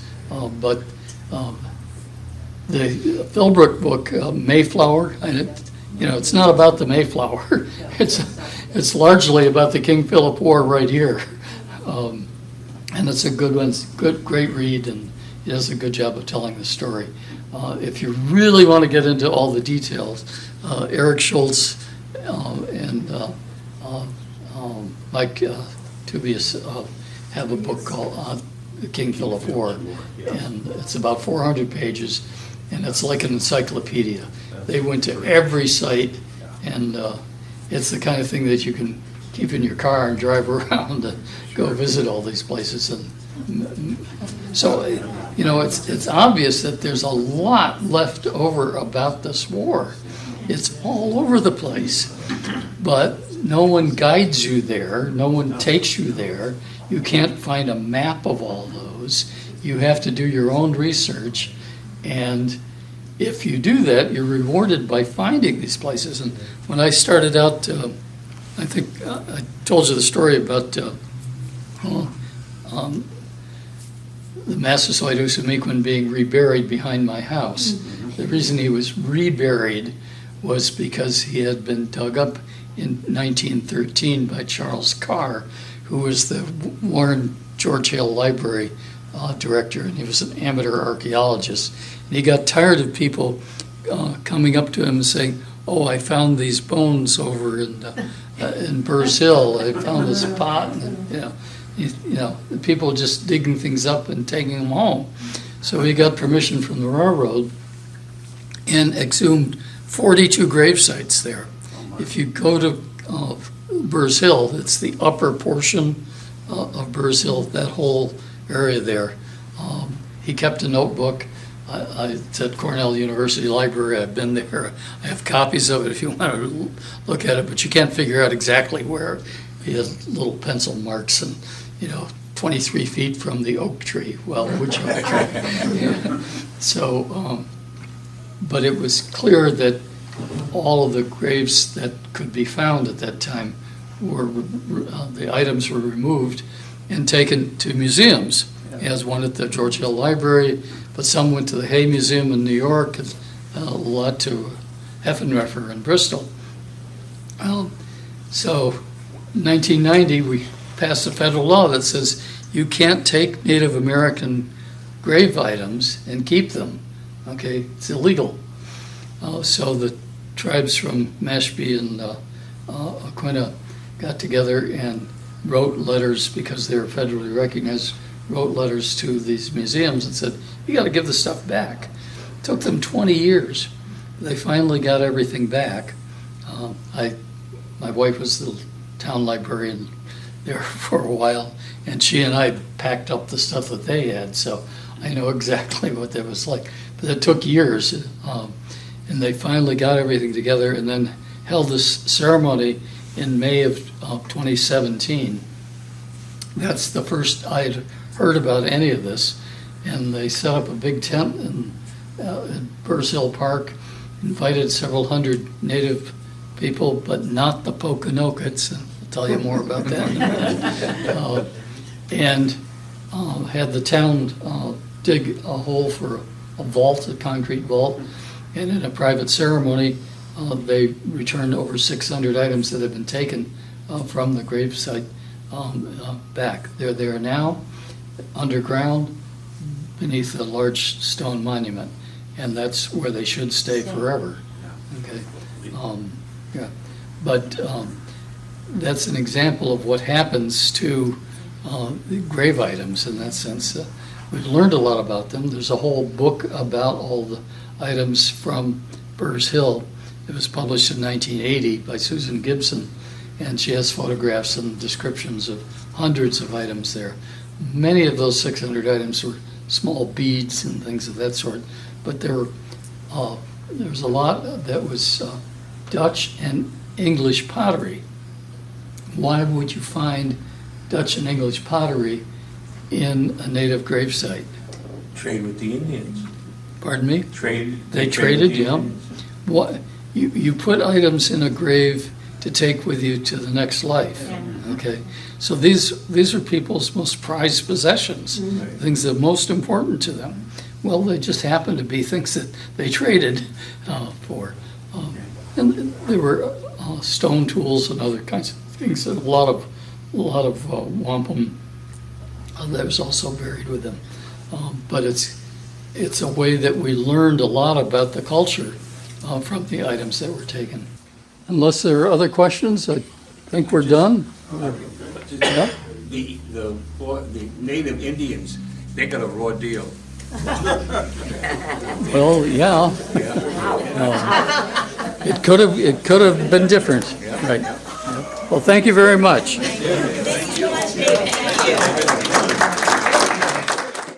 But the Philbrick book, Mayflower, and it's not about the Mayflower. It's largely about the King Philip War right here. And it's a good one, great read, and he does a good job of telling the story. If you really want to get into all the details, Eric Schultz and Mike Tubius have a book called The King Philip War, and it's about 400 pages, and it's like an encyclopedia. They went to every site, and it's the kind of thing that you can keep in your car and drive around and go visit all these places. And so, it's obvious that there's a lot left over about this war. It's all over the place, but no one guides you there, no one takes you there. You can't find a map of all those. You have to do your own research, and if you do that, you're rewarded by finding these places. And when I started out, I think I told you the story about the Massasoit Osamequin being reburied behind my house. The reason he was reburied was because he had been dug up in 1913 by Charles Carr, who was the Warren George Hale Library director, and he was an amateur archaeologist. And he got tired of people coming up to him and saying, "Oh, I found these bones over in Burrs Hill. I found this pot," and, the people just digging things up and taking them home. So he got permission from the railroad and exhumed 42 grave sites there. If you go to Burrs Hill, it's the upper portion of Burrs Hill, that whole area there. He kept a notebook. It's at Cornell University Library. I've been there. I have copies of it if you want to look at it, but you can't figure out exactly where. He has little pencil marks and, 23 feet from the oak tree. Well, which oak tree? So, but it was clear that all of the graves that could be found at that time were, the items were removed and taken to museums. He has one at the George Hill Library, but some went to the Hay Museum in New York, and a lot to Heffenreffer in Bristol. So, in 1990, we passed a federal law that says you can't take Native American grave items and keep them. Okay, it's illegal. So the tribes from Mashpee and Aquinnah got together and wrote letters, because they were federally recognized, wrote letters to these museums and said, "You got to give the stuff back." It took them 20 years. They finally got everything back. My wife was the town librarian there for a while, and she and I packed up the stuff that they had, so I know exactly what that was like. But it took years, and they finally got everything together and then held this ceremony in May of 2017. That's the first I had heard about any of this, and they set up a big tent in Burrs Hill Park, invited several hundred Native people, but not the Pokanokets. I'll tell you more about that in a minute. And had the town dig a hole for a vault, a concrete vault, and in a private ceremony, they returned over 600 items that had been taken from the gravesite back. They're there now, underground, beneath a large stone monument, and that's where they should stay forever. Okay, yeah, but that's an example of what happens to the grave items in that sense. We've learned a lot about them. There's a whole book about all the items from Burrs Hill. It was published in 1980 by Susan Gibson, and she has photographs and descriptions of hundreds of items there. Many of those 600 items were small beads and things of that sort, but there was a lot that was Dutch and English pottery. Why would you find Dutch and English pottery in a native gravesite? Trade with the Indians. Pardon me? They Trade traded, with the yeah. Indians. What, you put items in a grave to take with you to the next life. Okay, so these are people's most prized possessions, things that are most important to them. Well, they just happen to be things that they traded for, and there were stone tools and other kinds of things, and a lot of wampum that was also buried with them. But it's a way that we learned a lot about the culture from the items that were taken. Unless there are other questions, I think we're done. Yeah? The native Indians, they got a raw deal. Well, yeah. It could have been different, right? Well, thank you very much. Thank you so much, David. Thank you.